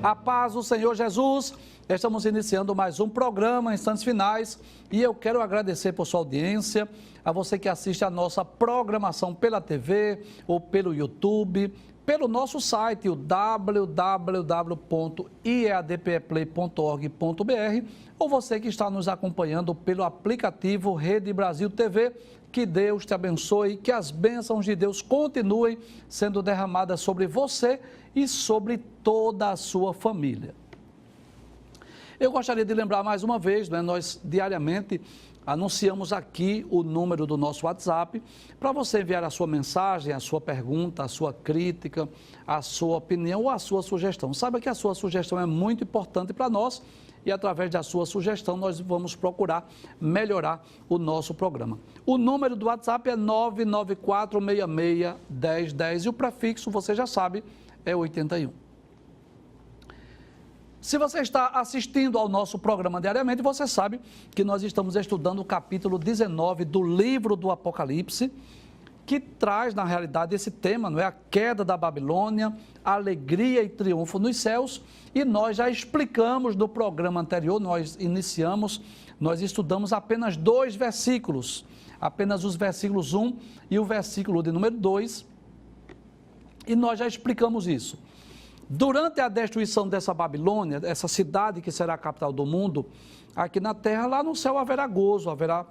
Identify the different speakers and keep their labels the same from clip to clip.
Speaker 1: A paz do Senhor Jesus. Estamos iniciando mais um programa, Instantes Finais, e eu quero agradecer por sua audiência, a você que assiste a nossa programação pela TV ou pelo YouTube, pelo nosso site, o www.iadpeplay.org.br, ou você que está nos acompanhando pelo aplicativo Rede Brasil TV. Que Deus te abençoe, que as bênçãos de Deus continuem sendo derramadas sobre você e sobre toda a sua família. Eu gostaria de lembrar mais uma vez, nós diariamente anunciamos aqui o número do nosso WhatsApp para você enviar a sua mensagem, a sua pergunta, a sua crítica, a sua opinião ou a sua sugestão. Saiba que a sua sugestão é muito importante para nós e através da sua sugestão nós vamos procurar melhorar o nosso programa. O número do WhatsApp é 994661010 e o prefixo, você já sabe, é 81. Se você está assistindo ao nosso programa diariamente, você sabe que nós estamos estudando o capítulo 19 do livro do Apocalipse, que traz, na realidade, esse tema, não é? A queda da Babilônia, a alegria e triunfo nos céus, e nós já explicamos no programa anterior, nós estudamos apenas 2 versículos, apenas os versículos 1 e o versículo de número 2, e nós já explicamos isso. Durante a destruição dessa Babilônia, essa cidade que será a capital do mundo, aqui na terra, lá no céu haverá gozo, haverá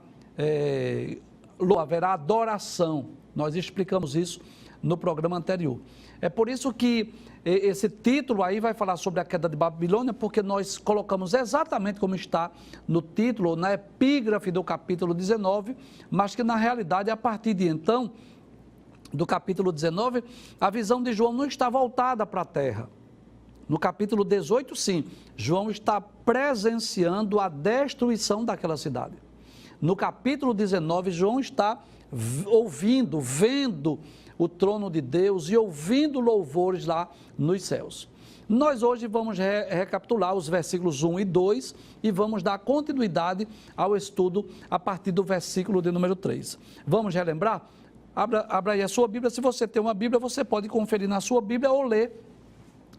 Speaker 1: adoração. Nós explicamos isso no programa anterior. É por isso que esse título aí vai falar sobre a queda de Babilônia, porque nós colocamos exatamente como está no título, na epígrafe do capítulo 19, mas que na realidade, a partir de então, do capítulo 19, a visão de João não está voltada para a terra. No capítulo 18, sim, João está presenciando a destruição daquela cidade. No capítulo 19, João está vendo o trono de Deus e ouvindo louvores lá nos céus. Nós hoje vamos recapitular os versículos 1 e 2 e vamos dar continuidade ao estudo a partir do versículo de número 3. Vamos relembrar? Abra aí a sua Bíblia. Se você tem uma Bíblia, você pode conferir na sua Bíblia ou ler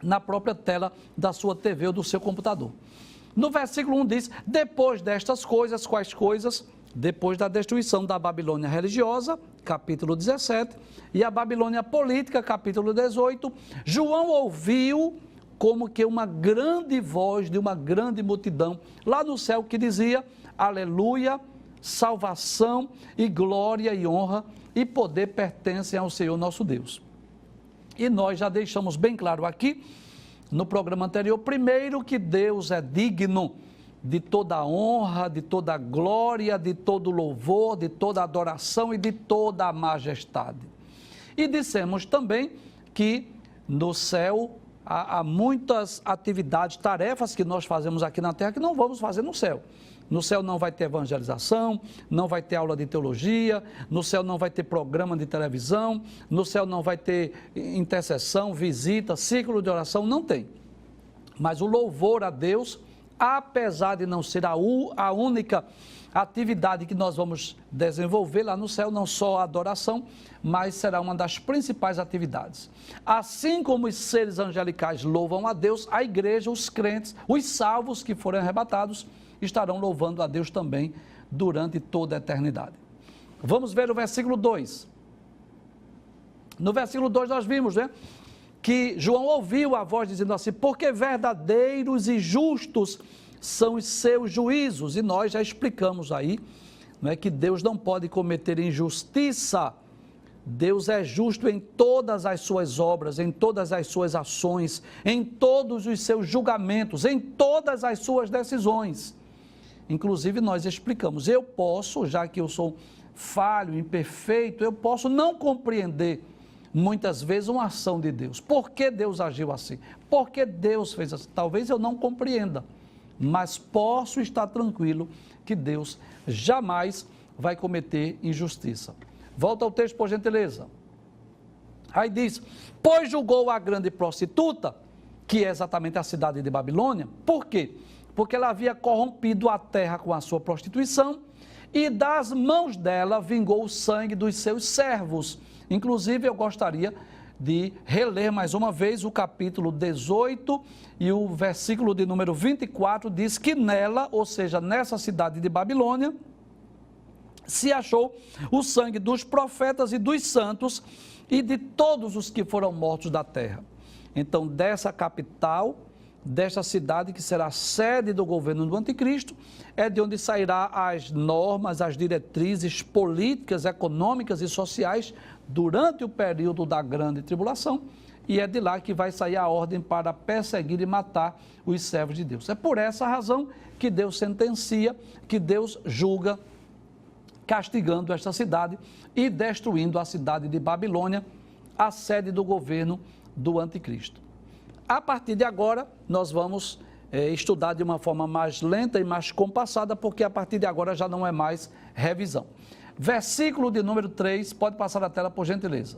Speaker 1: na própria tela da sua TV ou do seu computador. No versículo 1 diz: depois destas coisas, quais coisas? Depois da destruição da Babilônia religiosa, capítulo 17, e a Babilônia política, capítulo 18, João ouviu como que uma grande voz de uma grande multidão lá no céu que dizia: aleluia, salvação e glória e honra e poder pertencem ao Senhor nosso Deus. E nós já deixamos bem claro aqui, no programa anterior, primeiro que Deus é digno de toda a honra, de toda a glória, de todo louvor, de toda a adoração e de toda a majestade. E dissemos também que no céu há muitas atividades, tarefas que nós fazemos aqui na terra que não vamos fazer no céu. No céu não vai ter evangelização, não vai ter aula de teologia, no céu não vai ter programa de televisão, no céu não vai ter intercessão, visita, ciclo de oração, não tem. Mas o louvor a Deus, apesar de não ser a única atividade que nós vamos desenvolver lá no céu, não só a adoração, mas será uma das principais atividades. Assim como os seres angelicais louvam a Deus, a igreja, os crentes, os salvos que forem arrebatados, estarão louvando a Deus também durante toda a eternidade. Vamos ver o versículo 2. No versículo 2 nós vimos, que João ouviu a voz dizendo assim: porque verdadeiros e justos são os seus juízos. E nós já explicamos aí, que Deus não pode cometer injustiça. Deus é justo em todas as suas obras, em todas as suas ações, em todos os seus julgamentos, em todas as suas decisões. Inclusive nós explicamos, eu posso, já que eu sou falho, imperfeito, eu posso não compreender muitas vezes uma ação de Deus. Por que Deus agiu assim? Por que Deus fez assim? Talvez eu não compreenda, mas posso estar tranquilo que Deus jamais vai cometer injustiça. Volta ao texto, por gentileza. Aí diz: pois julgou a grande prostituta, que é exatamente a cidade de Babilônia. Por quê? Porque ela havia corrompido a terra com a sua prostituição e das mãos dela vingou o sangue dos seus servos. Inclusive, eu gostaria de reler mais uma vez o capítulo 18 e o versículo de número 24 diz que nela, ou seja, nessa cidade de Babilônia, se achou o sangue dos profetas e dos santos e de todos os que foram mortos da terra. Então, dessa capital, desta cidade que será sede do governo do anticristo, é de onde sairá as normas, as diretrizes políticas, econômicas e sociais durante o período da grande tribulação, e é de lá que vai sair a ordem para perseguir e matar os servos de Deus. É por essa razão que Deus sentencia, que Deus julga, castigando esta cidade e destruindo a cidade de Babilônia, a sede do governo do anticristo. A partir de agora, nós vamos estudar de uma forma mais lenta e mais compassada, porque a partir de agora já não é mais revisão. Versículo de número 3, pode passar a tela por gentileza.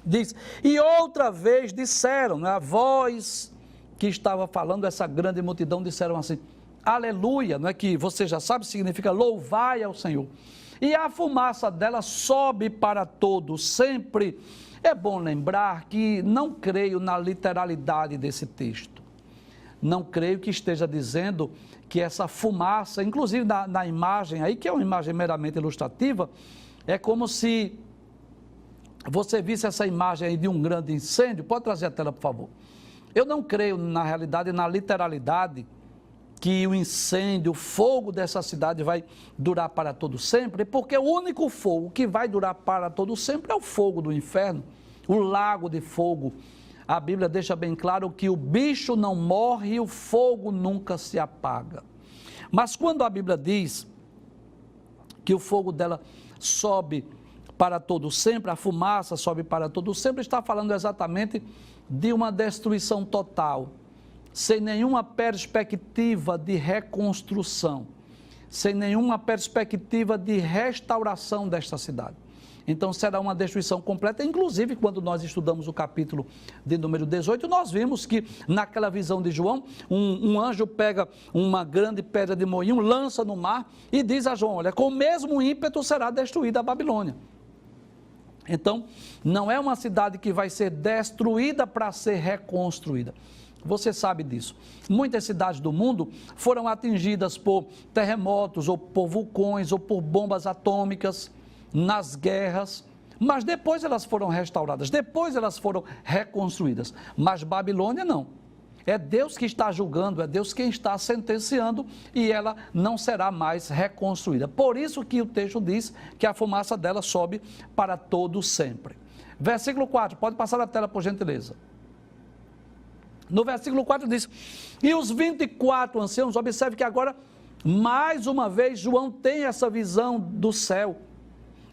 Speaker 1: Diz, e outra vez disseram, né, a voz que estava falando, essa grande multidão, disseram assim, aleluia, não é que você já sabe, significa louvai ao Senhor. E a fumaça dela sobe para todo sempre. É bom lembrar que não creio na literalidade desse texto. Não creio que esteja dizendo que essa fumaça, inclusive na imagem aí, que é uma imagem meramente ilustrativa, é como se você visse essa imagem aí de um grande incêndio. Pode trazer a tela, por favor. Eu não creio, na realidade, na literalidade, que o incêndio, o fogo dessa cidade vai durar para todo sempre, porque o único fogo que vai durar para todo sempre é o fogo do inferno, o lago de fogo. A Bíblia deixa bem claro que o bicho não morre e o fogo nunca se apaga. Mas quando a Bíblia diz que o fogo dela sobe para todo sempre, a fumaça sobe para todo sempre, está falando exatamente de uma destruição total, sem nenhuma perspectiva de reconstrução, sem nenhuma perspectiva de restauração desta cidade. Então será uma destruição completa. Inclusive, quando nós estudamos o capítulo de número 18, nós vimos que naquela visão de João, um anjo pega uma grande pedra de moinho, lança no mar e diz a João, olha, com o mesmo ímpeto será destruída a Babilônia. Então, não é uma cidade que vai ser destruída para ser reconstruída. Você sabe disso. Muitas cidades do mundo foram atingidas por terremotos, ou por vulcões, ou por bombas atômicas, nas guerras, mas depois elas foram restauradas, depois elas foram reconstruídas. Mas Babilônia não. É Deus que está julgando, é Deus quem está sentenciando e ela não será mais reconstruída. Por isso que o texto diz que a fumaça dela sobe para todo sempre. Versículo 4, pode passar a tela por gentileza. No versículo 4 diz, e os 24 anciãos, observe que agora, mais uma vez, João tem essa visão do céu.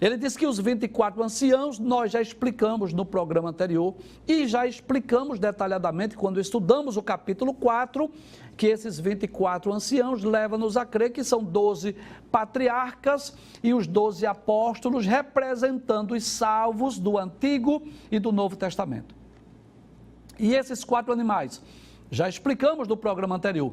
Speaker 1: Ele diz que os 24 anciãos, nós já explicamos no programa anterior e já explicamos detalhadamente quando estudamos o capítulo 4, que esses 24 anciãos levam-nos a crer que são 12 patriarcas e os 12 apóstolos representando os salvos do Antigo e do Novo Testamento. E esses 4 animais, já explicamos no programa anterior,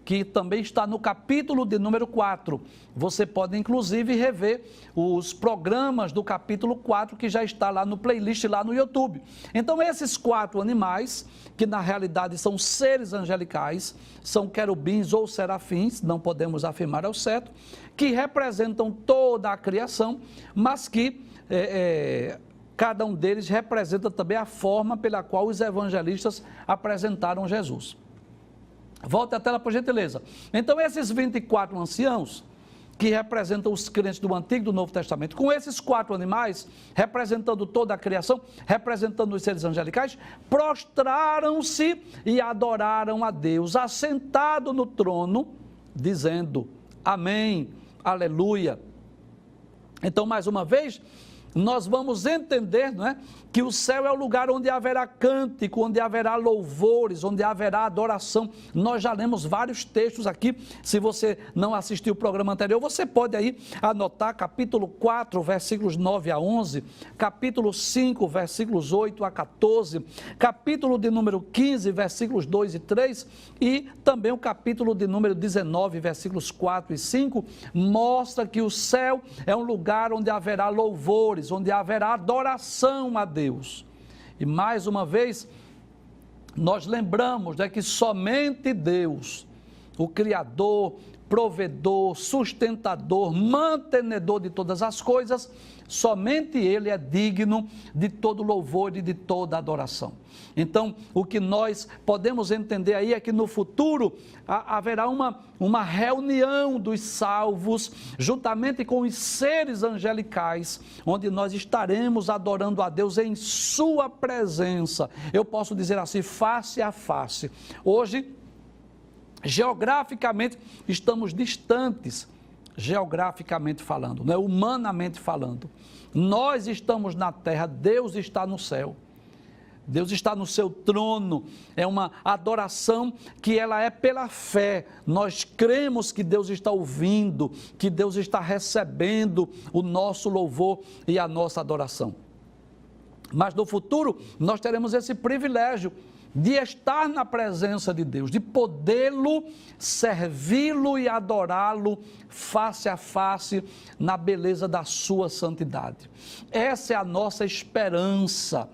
Speaker 1: que também está no capítulo de número 4. Você pode, inclusive, rever os programas do capítulo 4, que já está lá no playlist, lá no YouTube. Então, esses 4 animais, que na realidade são seres angelicais, são querubins ou serafins, não podemos afirmar ao certo, que representam toda a criação, mas que cada um deles representa também a forma pela qual os evangelistas apresentaram Jesus. Volte a tela, por gentileza. Então, esses 24 anciãos, que representam os crentes do Antigo e do Novo Testamento, com esses 4 animais, representando toda a criação, representando os seres angelicais, prostraram-se e adoraram a Deus, assentado no trono, dizendo, amém, aleluia. Então, mais uma vez, nós vamos entender, não é, que o céu é o lugar onde haverá cântico, onde haverá louvores, onde haverá adoração. Nós já lemos vários textos aqui. Se você não assistiu o programa anterior, você pode aí anotar capítulo 4, versículos 9 a 11, capítulo 5, versículos 8 a 14, capítulo de número 15, versículos 2 e 3 e também o capítulo de número 19, versículos 4 e 5, mostra que o céu é um lugar onde haverá louvores, louvores, onde haverá adoração a Deus. E mais uma vez, nós lembramos que somente Deus, o Criador, provedor, sustentador, mantenedor de todas as coisas, somente Ele é digno de todo louvor e de toda adoração. Então, o que nós podemos entender aí é que no futuro haverá uma reunião dos salvos, juntamente com os seres angelicais, onde nós estaremos adorando a Deus em sua presença. Eu posso dizer assim, face a face. Hoje, geograficamente, estamos distantes, geograficamente falando, né? Humanamente falando. Nós estamos na terra, Deus está no céu. Deus está no seu trono, é uma adoração que ela é pela fé. Nós cremos que Deus está ouvindo, que Deus está recebendo o nosso louvor e a nossa adoração. Mas no futuro, nós teremos esse privilégio de estar na presença de Deus, de podê-lo, servi-lo e adorá-lo face a face na beleza da sua santidade. Essa é a nossa esperança.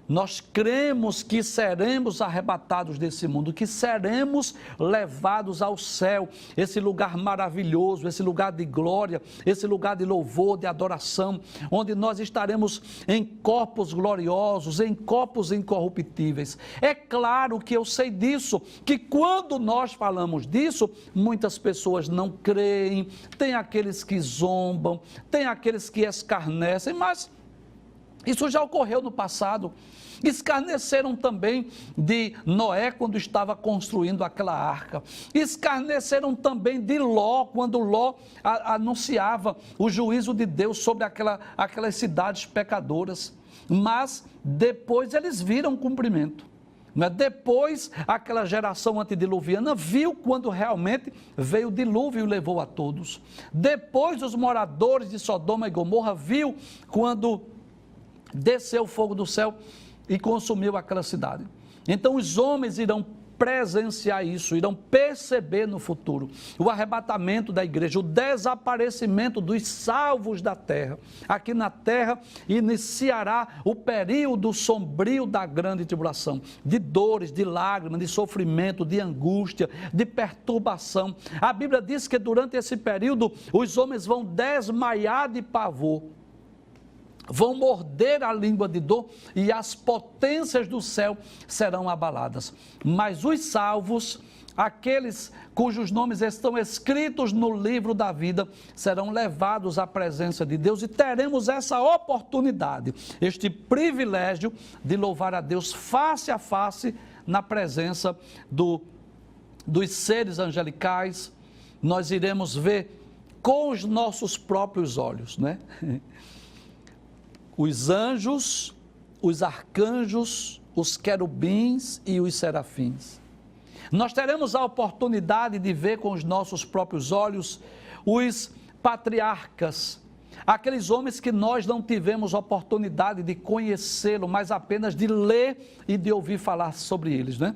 Speaker 1: Nós cremos que seremos arrebatados desse mundo, que seremos levados ao céu, esse lugar maravilhoso, esse lugar de glória, esse lugar de louvor, de adoração, onde nós estaremos em corpos gloriosos, em corpos incorruptíveis. É claro que eu sei disso, que quando nós falamos disso, muitas pessoas não creem, tem aqueles que zombam, tem aqueles que escarnecem, mas isso já ocorreu no passado. Escarneceram também de Noé quando estava construindo aquela arca. Escarneceram também de Ló, quando Ló anunciava o juízo de Deus sobre aquelas cidades pecadoras. Mas depois eles viram cumprimento. Depois, aquela geração antediluviana viu quando realmente veio o dilúvio e levou a todos. Depois, os moradores de Sodoma e Gomorra viu quando desceu o fogo do céu e consumiu aquela cidade. Então os homens irão presenciar isso, irão perceber no futuro o arrebatamento da igreja, o desaparecimento dos salvos da terra. Aqui na terra iniciará o período sombrio da grande tribulação, de dores, de lágrimas, de sofrimento, de angústia, de perturbação. A Bíblia diz que durante esse período os homens vão desmaiar de pavor, vão morder a língua de dor e as potências do céu serão abaladas. Mas os salvos, aqueles cujos nomes estão escritos no livro da vida, serão levados à presença de Deus e teremos essa oportunidade, este privilégio de louvar a Deus face a face na presença dos seres angelicais. Nós iremos ver com os nossos próprios olhos, né? Os anjos, os arcanjos, os querubins e os serafins. Nós teremos a oportunidade de ver com os nossos próprios olhos os patriarcas, aqueles homens que nós não tivemos oportunidade de conhecê-lo, mas apenas de ler e de ouvir falar sobre eles, né?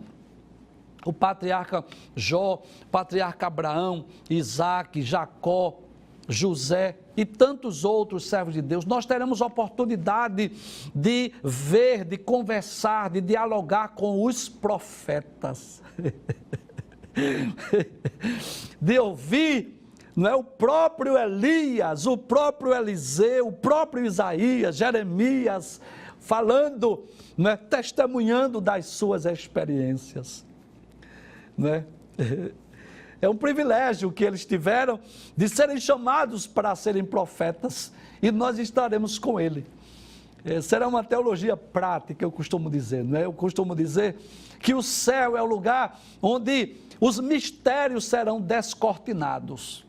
Speaker 1: O patriarca Jó, o patriarca Abraão, Isaac, Jacó, José e tantos outros servos de Deus. Nós teremos oportunidade de ver, de conversar, de dialogar com os profetas, de ouvir, não é, o próprio Elias, o próprio Eliseu, o próprio Isaías, Jeremias, falando, não é, testemunhando das suas experiências, não é? É um privilégio que eles tiveram de serem chamados para serem profetas e nós estaremos com ele. Será uma teologia prática, eu costumo dizer, não é? Eu costumo dizer que o céu é o lugar onde os mistérios serão descortinados.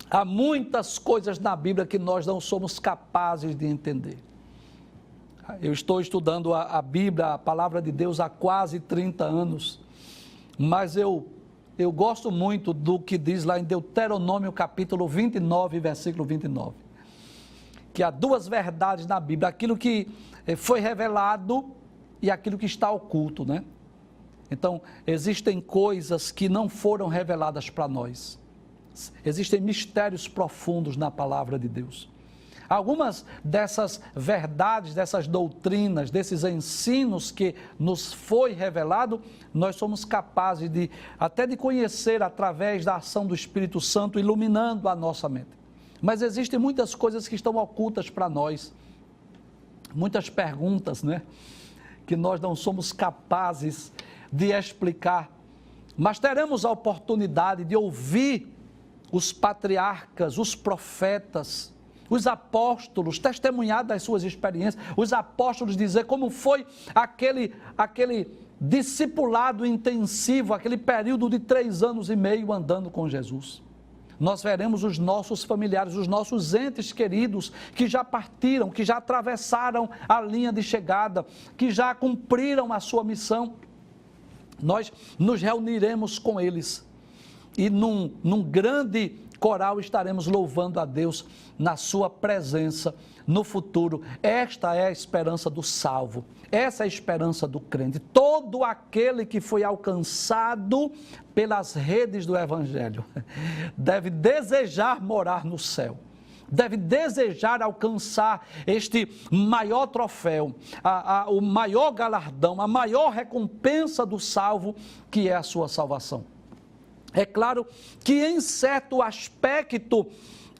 Speaker 1: Há muitas coisas na Bíblia que nós não somos capazes de entender. Eu estou estudando a Bíblia, a palavra de Deus, há quase 30 anos, mas eu gosto muito do que diz lá em Deuteronômio capítulo 29, versículo 29, que há duas verdades na Bíblia, aquilo que foi revelado e aquilo que está oculto, né? Então, existem coisas que não foram reveladas para nós, existem mistérios profundos na palavra de Deus. Algumas dessas verdades, dessas doutrinas, desses ensinos que nos foi revelado, nós somos capazes até de conhecer através da ação do Espírito Santo, iluminando a nossa mente. Mas existem muitas coisas que estão ocultas para nós, muitas perguntas, né? Que nós não somos capazes de explicar, mas teremos a oportunidade de ouvir os patriarcas, os profetas, os apóstolos testemunhar das suas experiências, os apóstolos dizer como foi aquele discipulado intensivo, aquele período de 3 anos e meio andando com Jesus. Nós veremos os nossos familiares, os nossos entes queridos que já partiram, que já atravessaram a linha de chegada, que já cumpriram a sua missão. Nós nos reuniremos com eles e num grande coral estaremos louvando a Deus na sua presença no futuro. Esta é a esperança do salvo, essa é a esperança do crente. Todo aquele que foi alcançado pelas redes do Evangelho deve desejar morar no céu, deve desejar alcançar este maior troféu, o maior galardão, a maior recompensa do salvo, que é a sua salvação. É claro que em certo aspecto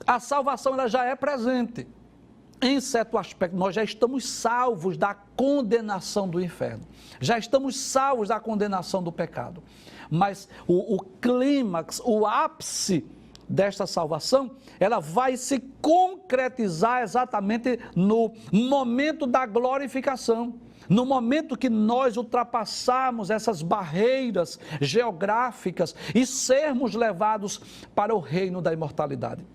Speaker 1: a salvação ela já é presente. Em certo aspecto nós já estamos salvos da condenação do inferno. Já estamos salvos da condenação do pecado. Mas o clímax, o ápice desta salvação, ela vai se concretizar exatamente no momento da glorificação. No momento que nós ultrapassarmos essas barreiras geográficas e sermos levados para o reino da imortalidade.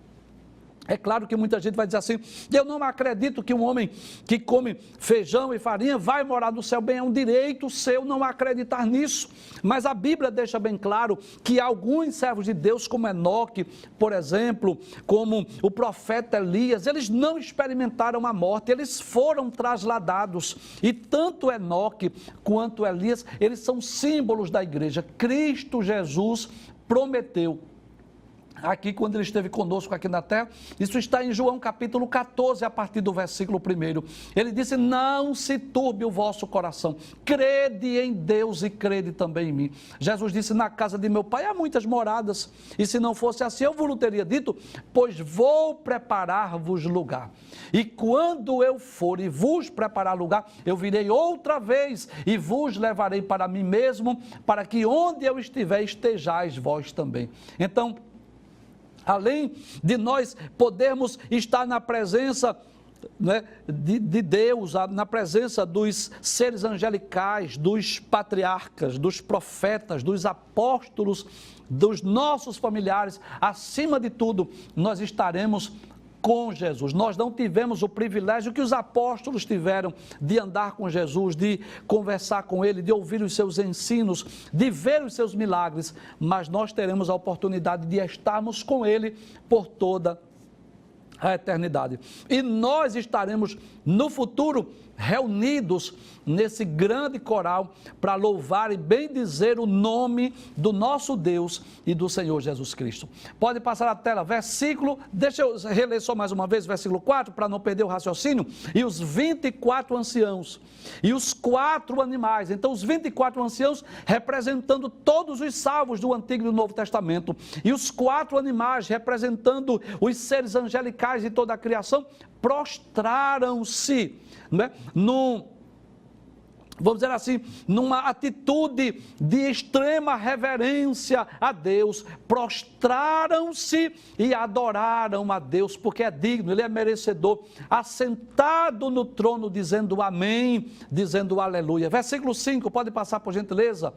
Speaker 1: É claro que muita gente vai dizer assim, eu não acredito que um homem que come feijão e farinha vai morar no céu. Bem, é um direito seu não acreditar nisso, mas a Bíblia deixa bem claro que alguns servos de Deus, como Enoque, por exemplo, como o profeta Elias, eles não experimentaram a morte, eles foram trasladados, e tanto Enoque quanto Elias, eles são símbolos da igreja. Cristo Jesus prometeu aqui quando ele esteve conosco aqui na terra, isso está em João capítulo 14, a partir do versículo 1, ele disse, não se turbe o vosso coração, crede em Deus e crede também em mim. Jesus disse, na casa de meu pai há muitas moradas, e se não fosse assim eu vos teria dito, pois vou preparar-vos lugar, e quando eu for e vos preparar lugar, eu virei outra vez e vos levarei para mim mesmo, para que onde eu estiver estejais vós também. Então, além de nós podermos estar na presença, né, de Deus, na presença dos seres angelicais, dos patriarcas, dos profetas, dos apóstolos, dos nossos familiares, acima de tudo, nós estaremos com Jesus. Nós não tivemos o privilégio que os apóstolos tiveram de andar com Jesus, de conversar com ele, de ouvir os seus ensinos, de ver os seus milagres, mas nós teremos a oportunidade de estarmos com ele por toda a eternidade. E nós estaremos no futuro reunidos nesse grande coral para louvar e bendizer o nome do nosso Deus e do Senhor Jesus Cristo. Pode passar a tela, deixa eu reler só mais uma vez, versículo 4, para não perder o raciocínio. E os 24 anciãos e os 4 animais, então os 24 anciãos representando todos os salvos do Antigo e do Novo Testamento, e os 4 animais representando os seres angelicais de toda a criação, prostraram-se, né, vamos dizer assim, numa atitude de extrema reverência a Deus, prostraram-se e adoraram a Deus, porque é digno, ele é merecedor, assentado no trono, dizendo amém, dizendo aleluia. Versículo 5, pode passar por gentileza,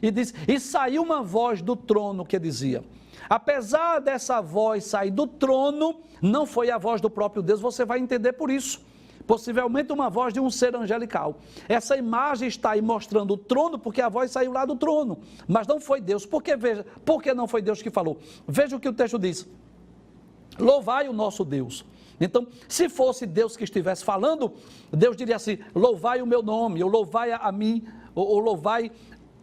Speaker 1: e diz, e saiu uma voz do trono que dizia, apesar dessa voz sair do trono, não foi a voz do próprio Deus, você vai entender por isso. Possivelmente uma voz de um ser angelical. Essa imagem está aí mostrando o trono, porque a voz saiu lá do trono, mas não foi Deus. Por que não foi Deus que falou? Veja o que o texto diz. Louvai o nosso Deus. Então, se fosse Deus que estivesse falando, Deus diria assim, louvai o meu nome, ou louvai a mim, ou louvai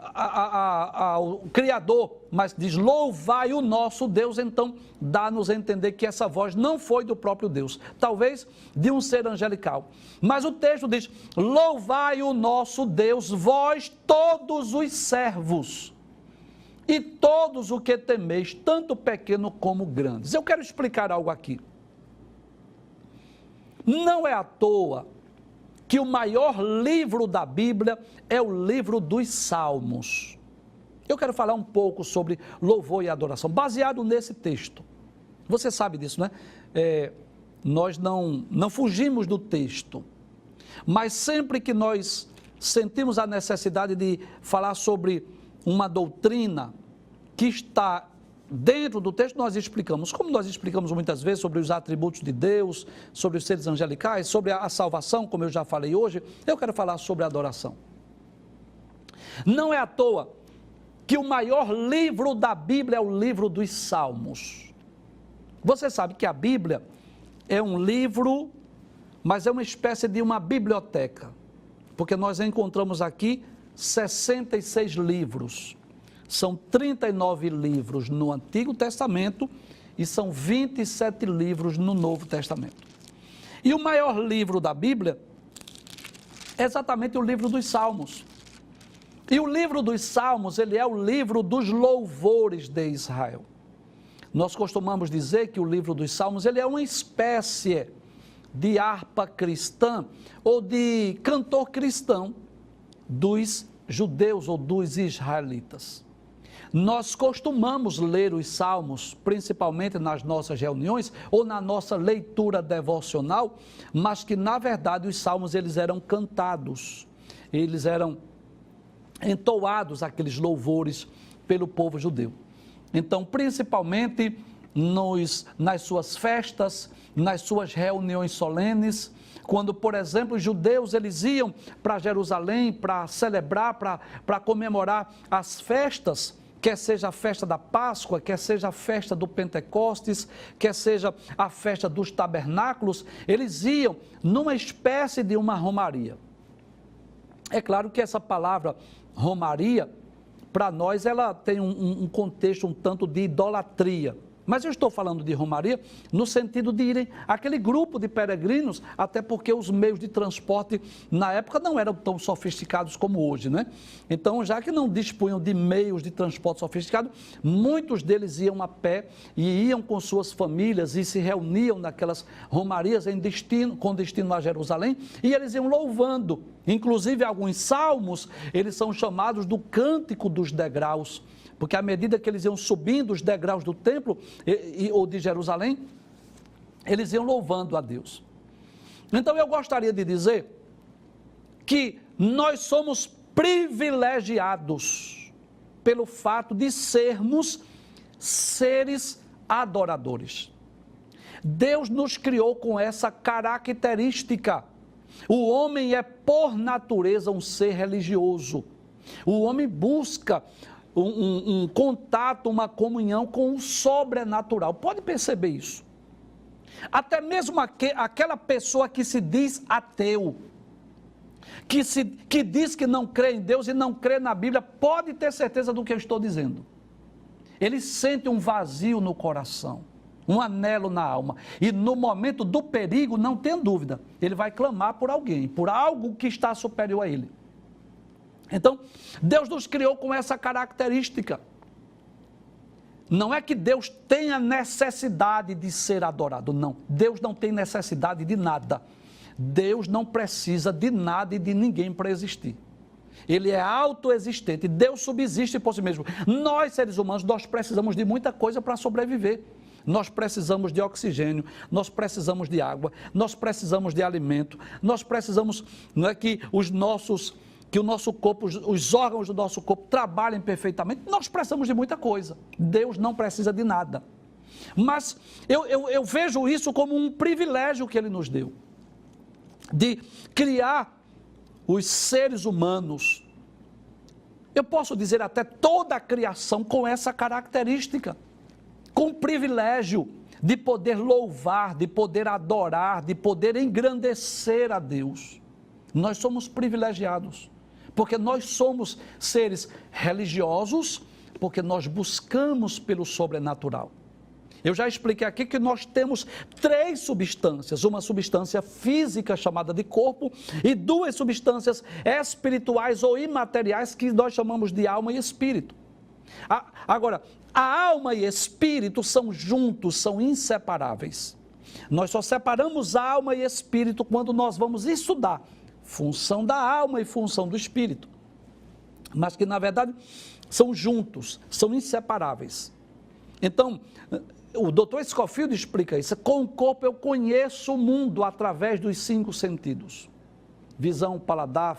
Speaker 1: ao Criador, mas diz louvai o nosso Deus, então dá-nos a entender que essa voz não foi do próprio Deus, talvez de um ser angelical. Mas o texto diz, louvai o nosso Deus, vós todos os servos, e todos o que temeis, tanto pequeno como grandes. Eu quero explicar algo aqui. Não é à toa que o maior livro da Bíblia é o livro dos Salmos. Eu quero falar um pouco sobre louvor e adoração, baseado nesse texto. Você sabe disso, né? Nós não fugimos do texto, mas sempre que nós sentimos a necessidade de falar sobre uma doutrina que está dentro do texto, nós explicamos, como nós explicamos muitas vezes sobre os atributos de Deus, sobre os seres angelicais, sobre a salvação, como eu já falei hoje, eu quero falar sobre a adoração. Não é à toa que o maior livro da Bíblia é o livro dos Salmos. Você sabe que a Bíblia é um livro, mas é uma espécie de uma biblioteca, porque nós encontramos aqui 66 livros. São 39 livros no Antigo Testamento e são 27 livros no Novo Testamento. E o maior livro da Bíblia é exatamente o livro dos Salmos. E o livro dos Salmos, ele é o livro dos louvores de Israel. Nós costumamos dizer que o livro dos Salmos, ele é uma espécie de harpa cristã ou de cantor cristão dos judeus ou dos israelitas. Nós costumamos ler os salmos, principalmente nas nossas reuniões ou na nossa leitura devocional, mas que na verdade os salmos eles eram cantados, eles eram entoados, aqueles louvores pelo povo judeu. Então, principalmente nas suas festas, nas suas reuniões solenes, quando, por exemplo, os judeus eles iam para Jerusalém para celebrar, para comemorar as festas, quer seja a festa da Páscoa, quer seja a festa do Pentecostes, quer seja a festa dos tabernáculos, eles iam numa espécie de uma romaria. É claro que essa palavra romaria, para nós, ela tem um contexto um tanto de idolatria. Mas eu estou falando de romaria no sentido de irem aquele grupo de peregrinos, até porque os meios de transporte na época não eram tão sofisticados como hoje, né? Então, já que não dispunham de meios de transporte sofisticados, muitos deles iam a pé e iam com suas famílias e se reuniam naquelas romarias com destino a Jerusalém, e eles iam louvando. Inclusive, alguns salmos, eles são chamados do cântico dos degraus, porque à medida que eles iam subindo os degraus do templo ou de Jerusalém, eles iam louvando a Deus. Então eu gostaria de dizer que nós somos privilegiados pelo fato de sermos seres adoradores. Deus nos criou com essa característica. O homem é por natureza um ser religioso. O homem busca um contato, uma comunhão com o sobrenatural. Pode perceber isso. Até mesmo aquela pessoa que se diz ateu, que diz que não crê em Deus e não crê na Bíblia, pode ter certeza do que eu estou dizendo. Ele sente um vazio no coração, um anelo na alma. E no momento do perigo, não tem dúvida, ele vai clamar por alguém, por algo que está superior a ele. Então, Deus nos criou com essa característica. Não é que Deus tenha necessidade de ser adorado, não. Deus não tem necessidade de nada. Deus não precisa de nada e de ninguém para existir. Ele é autoexistente, Deus subsiste por si mesmo. Nós, seres humanos, nós precisamos de muita coisa para sobreviver. Nós precisamos de oxigênio, nós precisamos de água, nós precisamos de alimento, nós precisamos que o nosso corpo, os órgãos do nosso corpo trabalhem perfeitamente. Nós precisamos de muita coisa. Deus não precisa de nada. Mas eu vejo isso como um privilégio que Ele nos deu, de criar os seres humanos. Eu posso dizer até toda a criação com essa característica, com o privilégio de poder louvar, de poder adorar, de poder engrandecer a Deus. Nós somos privilegiados, Porque nós somos seres religiosos, porque nós buscamos pelo sobrenatural. Eu já expliquei aqui que nós temos 3 substâncias, uma substância física chamada de corpo e 2 substâncias espirituais ou imateriais que nós chamamos de alma e espírito. Agora, a alma e espírito são juntos, são inseparáveis. Nós só separamos alma e espírito quando nós vamos estudar função da alma e função do espírito. Mas que, na verdade, são juntos, são inseparáveis. Então, o Dr. Scofield explica isso. Com o corpo eu conheço o mundo através dos 5 sentidos. Visão, paladar,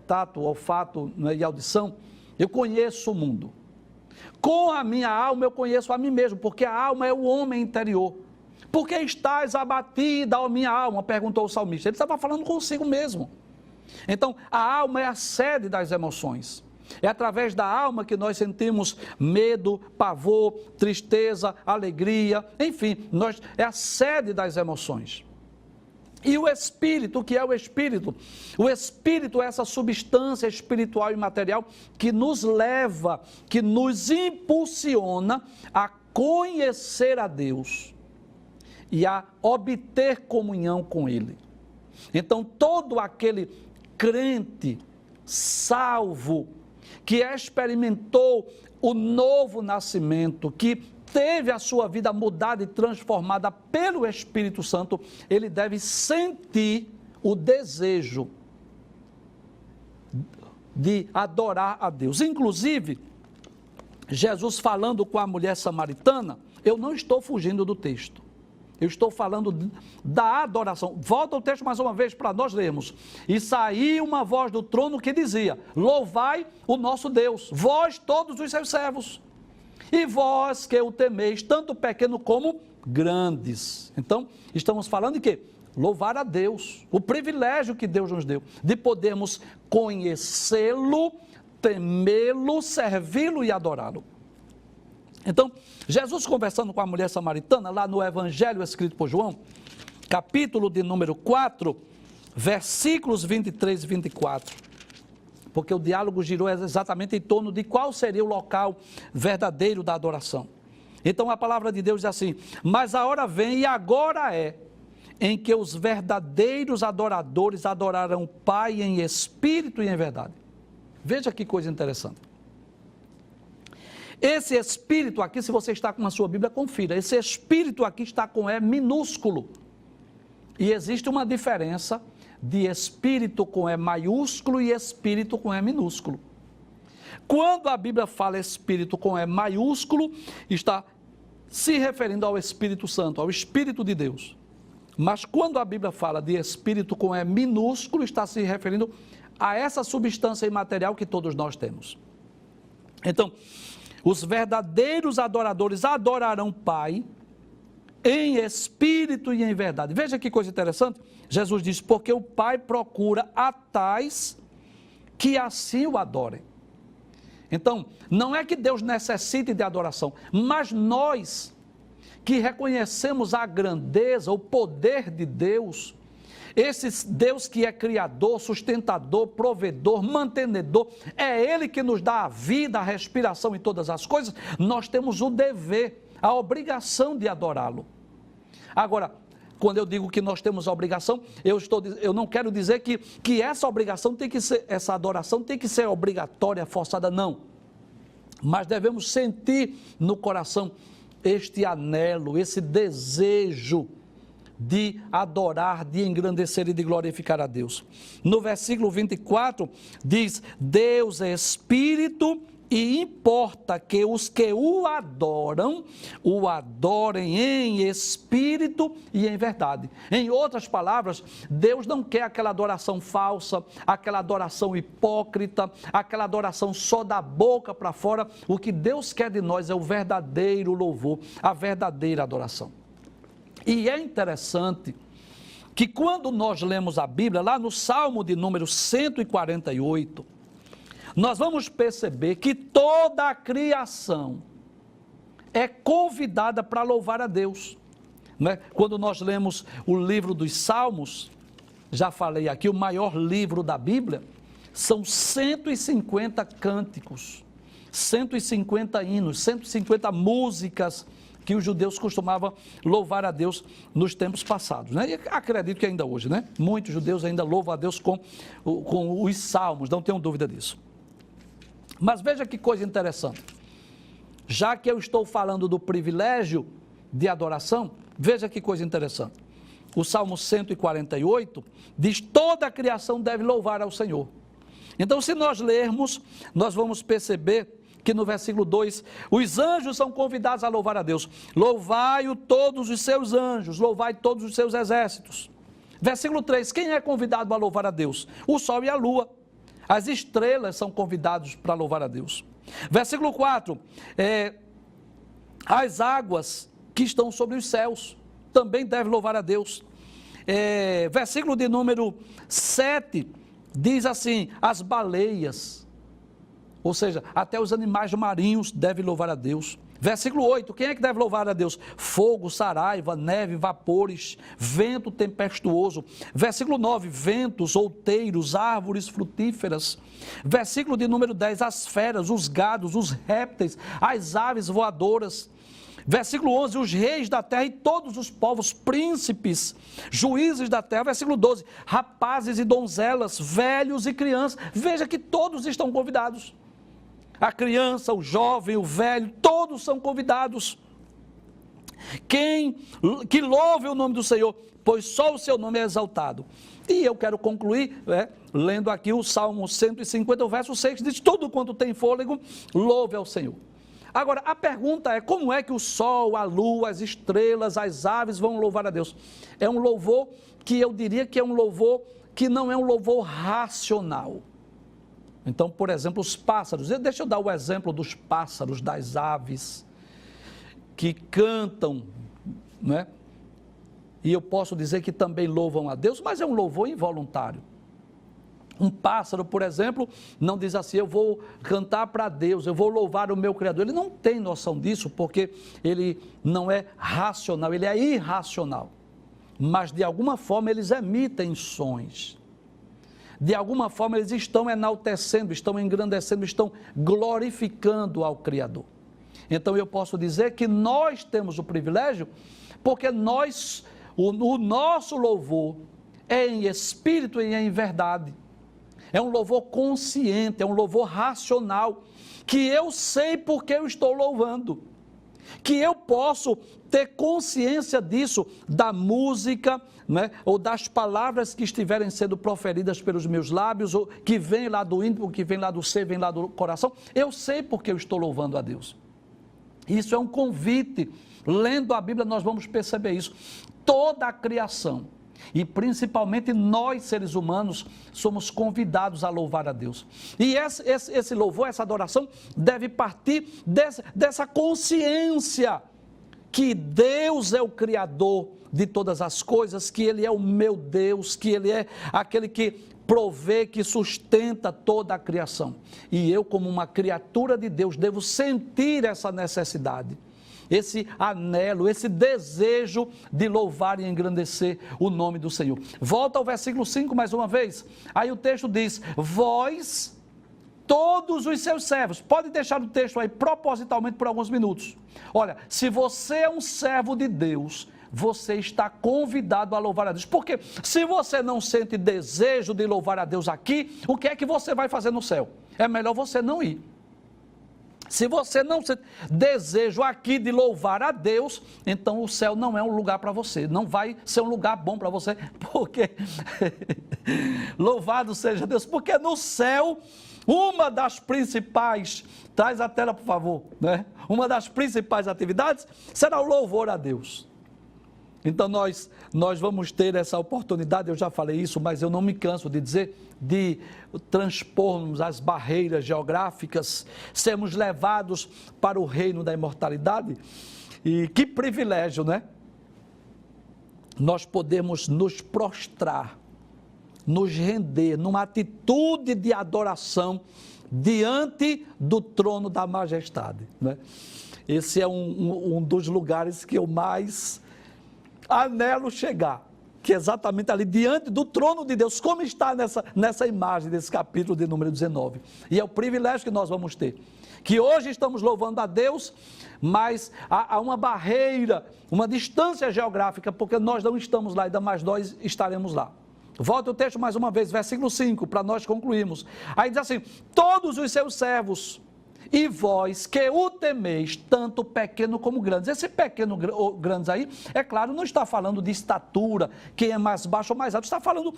Speaker 1: tato, olfato, né, e audição. Eu conheço o mundo. Com a minha alma eu conheço a mim mesmo, porque a alma é o homem interior. Por que estás abatida, ó minha alma? Perguntou o salmista. Ele estava falando consigo mesmo. Então, a alma é a sede das emoções. É através da alma que nós sentimos medo, pavor, tristeza, alegria, enfim, é a sede das emoções. E o espírito, o que é o espírito? O espírito é essa substância espiritual e material que nos leva, que nos impulsiona a conhecer a Deus e a obter comunhão com Ele. Então, todo aquele crente salvo, que experimentou o novo nascimento, que teve a sua vida mudada e transformada pelo Espírito Santo, ele deve sentir o desejo de adorar a Deus. Inclusive, Jesus falando com a mulher samaritana, eu não estou fugindo do texto. Eu estou falando da adoração. Volta o texto mais uma vez para nós lermos. E saiu uma voz do trono que dizia: louvai o nosso Deus, vós todos os seus servos, e vós que o temeis, tanto pequeno como grandes. Então, estamos falando de quê? Louvar a Deus, o privilégio que Deus nos deu, de podermos conhecê-lo, temê-lo, servi-lo e adorá-lo. Então, Jesus conversando com a mulher samaritana, lá no Evangelho escrito por João, capítulo de número 4, versículos 23 e 24, porque o diálogo girou exatamente em torno de qual seria o local verdadeiro da adoração. Então a palavra de Deus diz assim: mas a hora vem e agora é, em que os verdadeiros adoradores adorarão o Pai em espírito e em verdade. Veja que coisa interessante. Esse espírito aqui, se você está com a sua Bíblia, confira. Esse espírito aqui está com E minúsculo. E existe uma diferença de espírito com E maiúsculo e espírito com E minúsculo. Quando a Bíblia fala espírito com E maiúsculo, está se referindo ao Espírito Santo, ao Espírito de Deus. Mas quando a Bíblia fala de espírito com E minúsculo, está se referindo a essa substância imaterial que todos nós temos. Então, os verdadeiros adoradores adorarão o Pai em espírito e em verdade. Veja que coisa interessante. Jesus diz: porque o Pai procura a tais que assim o adorem. Então, não é que Deus necessite de adoração, mas nós que reconhecemos a grandeza, o poder de Deus, esse Deus que é criador, sustentador, provedor, mantenedor, é Ele que nos dá a vida, a respiração e todas as coisas, nós temos o dever, a obrigação de adorá-lo. Agora, quando eu digo que nós temos a obrigação, eu não quero dizer que essa obrigação tem que ser, essa adoração tem que ser obrigatória, forçada, não. Mas devemos sentir no coração este anelo, esse desejo de adorar, de engrandecer e de glorificar a Deus. No versículo 24 diz: Deus é Espírito e importa que os que o adorem em espírito e em verdade. Em outras palavras, Deus não quer aquela adoração falsa, aquela adoração hipócrita, aquela adoração só da boca para fora. O que Deus quer de nós é o verdadeiro louvor, a verdadeira adoração. E é interessante que quando nós lemos a Bíblia, lá no Salmo de número 148, nós vamos perceber que toda a criação é convidada para louvar a Deus. Né? Quando nós lemos o livro dos Salmos, já falei aqui, o maior livro da Bíblia, são 150 cânticos, 150 hinos, 150 músicas que os judeus costumavam louvar a Deus nos tempos passados, né? E acredito que ainda hoje, né? Muitos judeus ainda louvam a Deus com os salmos, não tenham dúvida disso. Mas veja que coisa interessante. Já que eu estou falando do privilégio de adoração, veja que coisa interessante. O Salmo 148 diz: toda a criação deve louvar ao Senhor. Então, se nós lermos, nós vamos perceber que no versículo 2, os anjos são convidados a louvar a Deus. Louvai-o todos os seus anjos, louvai todos os seus exércitos. Versículo 3, quem é convidado a louvar a Deus? O sol e a lua. As estrelas são convidados para louvar a Deus. Versículo 4, as águas que estão sobre os céus também devem louvar a Deus. Versículo de número 7, diz assim, as baleias, ou seja, até os animais marinhos devem louvar a Deus. Versículo 8, quem é que deve louvar a Deus? Fogo, saraiva, neve, vapores, vento tempestuoso. Versículo 9, ventos, outeiros, árvores frutíferas. Versículo de número 10, as feras, os gados, os répteis, as aves voadoras. Versículo 11, os reis da terra e todos os povos, príncipes, juízes da terra. Versículo 12, rapazes e donzelas, velhos e crianças. Veja que todos estão convidados. A criança, o jovem, o velho, todos são convidados. Que louve o nome do Senhor, pois só o seu nome é exaltado. E eu quero concluir, lendo aqui o Salmo 150, o verso 6, diz: tudo quanto tem fôlego, louve ao Senhor. Agora, a pergunta é, como é que o sol, a lua, as estrelas, as aves vão louvar a Deus? É um louvor que eu diria que é um louvor que não é um louvor racional. Então, por exemplo, os pássaros, deixa eu dar o exemplo dos pássaros, das aves, que cantam, né? E eu posso dizer que também louvam a Deus, mas é um louvor involuntário. Um pássaro, por exemplo, não diz assim: eu vou cantar para Deus, eu vou louvar o meu Criador. Ele não tem noção disso, porque ele não é racional, ele é irracional. Mas de alguma forma eles emitem sons. De alguma forma eles estão enaltecendo, estão engrandecendo, estão glorificando ao Criador. Então eu posso dizer que nós temos o privilégio, porque o nosso louvor é em espírito e em verdade. É um louvor consciente, é um louvor racional, que eu sei porque eu estou louvando, que eu posso ter consciência disso, da música, né, ou das palavras que estiverem sendo proferidas pelos meus lábios, ou que vem lá do íntimo, que vem lá do ser, vem lá do coração. Eu sei porque eu estou louvando a Deus. Isso é um convite. Lendo a Bíblia nós vamos perceber isso. Toda a criação, e principalmente nós, seres humanos, somos convidados a louvar a Deus. E esse louvor, essa adoração, deve partir dessa consciência que Deus é o Criador de todas as coisas, que Ele é o meu Deus, que Ele é aquele que provê, que sustenta toda a criação. E eu, como uma criatura de Deus, devo sentir essa necessidade, esse anelo, esse desejo de louvar e engrandecer o nome do Senhor. Volta ao versículo 5 mais uma vez. Aí o texto diz: vós, todos os seus servos. Pode deixar o texto aí propositalmente por alguns minutos. Olha, se você é um servo de Deus, você está convidado a louvar a Deus. Porque se você não sente desejo de louvar a Deus aqui, o que é que você vai fazer no céu? É melhor você não ir. Se você não sente desejo aqui de louvar a Deus, então o céu não é um lugar para você, não vai ser um lugar bom para você, porque, louvado seja Deus, porque no céu, uma das principais, traz a tela por favor, né? Uma das principais atividades será o louvor a Deus. Então nós vamos ter essa oportunidade, eu já falei isso, mas eu não me canso de dizer, de transpormos as barreiras geográficas, sermos levados para o reino da imortalidade. E que privilégio, né? Nós podemos nos prostrar, nos render numa atitude de adoração diante do trono da majestade, né? Esse é um dos lugares que eu mais anelo chegar, que é exatamente ali diante do trono de Deus, como está nessa imagem desse capítulo de número 19. E é o privilégio que nós vamos ter. Que hoje estamos louvando a Deus, mas há uma barreira, uma distância geográfica, porque nós não estamos lá, ainda mais nós estaremos lá. Volta o texto mais uma vez, versículo 5, para nós concluirmos. Aí diz assim: todos os seus servos, e vós que o temeis, tanto pequeno como grandes. Esse pequeno ou grandes aí, é claro, não está falando de estatura, quem é mais baixo ou mais alto, está falando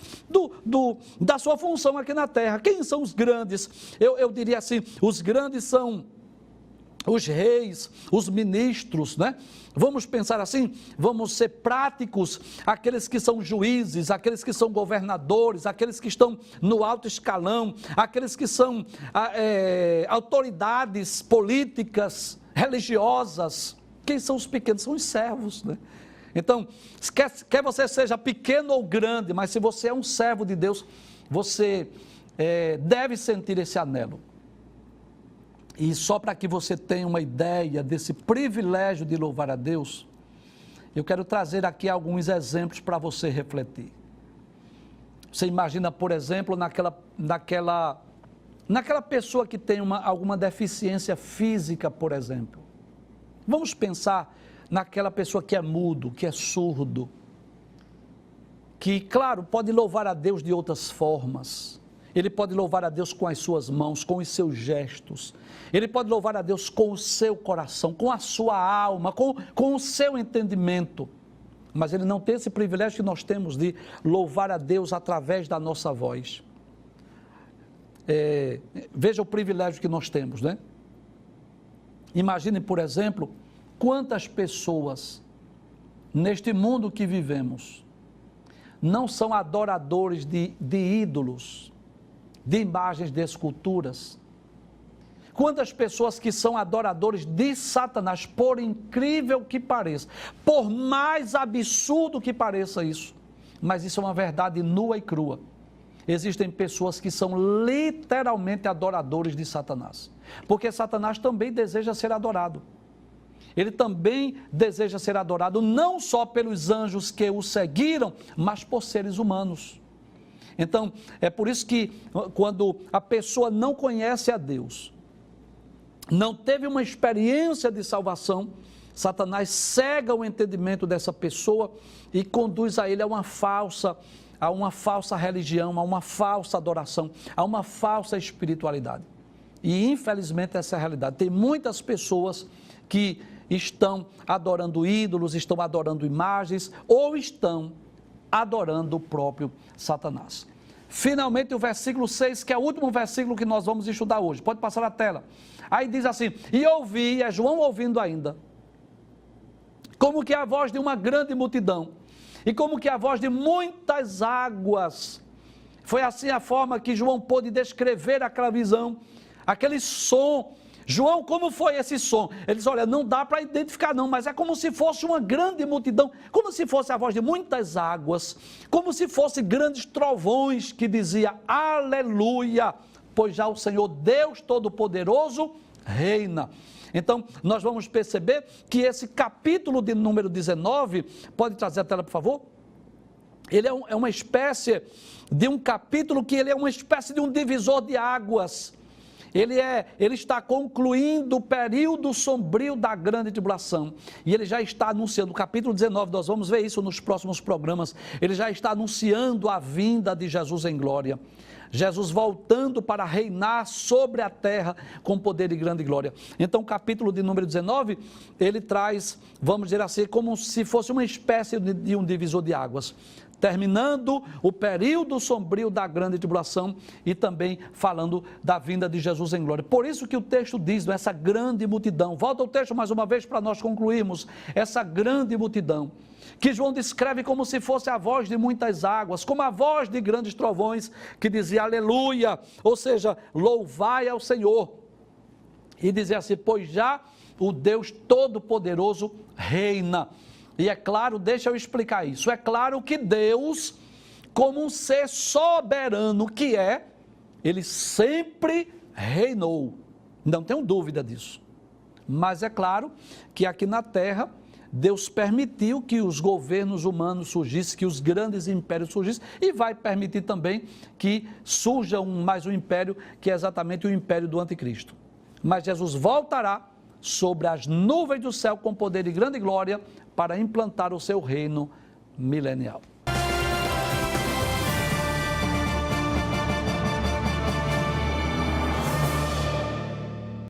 Speaker 1: da sua função aqui na terra. Quem são os grandes? Eu diria assim, os grandes são os reis, os ministros, né? Vamos pensar assim, vamos ser práticos, aqueles que são juízes, aqueles que são governadores, aqueles que estão no alto escalão, aqueles que são autoridades políticas, religiosas. Quem são os pequenos? São os servos, né? Então, quer você seja pequeno ou grande, mas se você é um servo de Deus, você deve sentir esse anelo. E só para que você tenha uma ideia desse privilégio de louvar a Deus, eu quero trazer aqui alguns exemplos para você refletir. Você imagina, por exemplo, naquela pessoa que tem alguma deficiência física, por exemplo. Vamos pensar naquela pessoa que é mudo, que é surdo, que, claro, pode louvar a Deus de outras formas. Ele pode louvar a Deus com as suas mãos, com os seus gestos. Ele pode louvar a Deus com o seu coração, com a sua alma, com o seu entendimento. Mas ele não tem esse privilégio que nós temos de louvar a Deus através da nossa voz. Veja o privilégio que nós temos, né? Imagine, por exemplo, quantas pessoas neste mundo que vivemos não são adoradores de ídolos, de imagens, de esculturas. Quantas pessoas que são adoradores de Satanás, por incrível que pareça, por mais absurdo que pareça isso, mas isso é uma verdade nua e crua. Existem pessoas que são literalmente adoradores de Satanás, porque Satanás também deseja ser adorado. Ele também deseja ser adorado não só pelos anjos que o seguiram, mas por seres humanos. Então, é por isso que quando a pessoa não conhece a Deus, não teve uma experiência de salvação, Satanás cega o entendimento dessa pessoa e conduz a ele a uma falsa religião, a uma falsa adoração, a uma falsa espiritualidade. E infelizmente essa é a realidade. Tem muitas pessoas que estão adorando ídolos, estão adorando imagens ou estão adorando o próprio Satanás. Finalmente o versículo 6, que é o último versículo que nós vamos estudar hoje. Pode passar na tela. Aí diz assim: e ouvi, é João ouvindo ainda, como que a voz de uma grande multidão, e como que a voz de muitas águas. Foi assim a forma que João pôde descrever aquela visão, aquele som. João, como foi esse som? Ele diz: olha, não dá para identificar não, mas é como se fosse uma grande multidão, como se fosse a voz de muitas águas, como se fosse grandes trovões, que dizia: aleluia, pois já o Senhor Deus Todo-Poderoso reina. Então, nós vamos perceber que esse capítulo de número 19, pode trazer a tela, por favor? Ele é uma espécie de um capítulo que ele é uma espécie de um divisor de águas. Ele está concluindo o período sombrio da grande tribulação, e ele já está anunciando, no capítulo 19, nós vamos ver isso nos próximos programas, ele já está anunciando a vinda de Jesus em glória, Jesus voltando para reinar sobre a terra com poder e grande glória. Então o capítulo de número 19, ele traz, vamos dizer assim, como se fosse uma espécie de um divisor de águas, terminando o período sombrio da grande tribulação e também falando da vinda de Jesus em glória. Por isso que o texto diz, essa grande multidão, volta o texto mais uma vez para nós concluirmos, essa grande multidão, que João descreve como se fosse a voz de muitas águas, como a voz de grandes trovões, que dizia aleluia, ou seja, louvai ao Senhor, e dizia assim: pois já o Deus Todo-Poderoso reina. E é claro, deixa eu explicar isso, é claro que Deus, como um ser soberano que é, ele sempre reinou, não tenho dúvida disso. Mas é claro que aqui na terra, Deus permitiu que os governos humanos surgissem, que os grandes impérios surgissem, e vai permitir também que surja mais um império, que é exatamente o império do anticristo. Mas Jesus voltará sobre as nuvens do céu com poder e grande glória para implantar o seu reino milenial.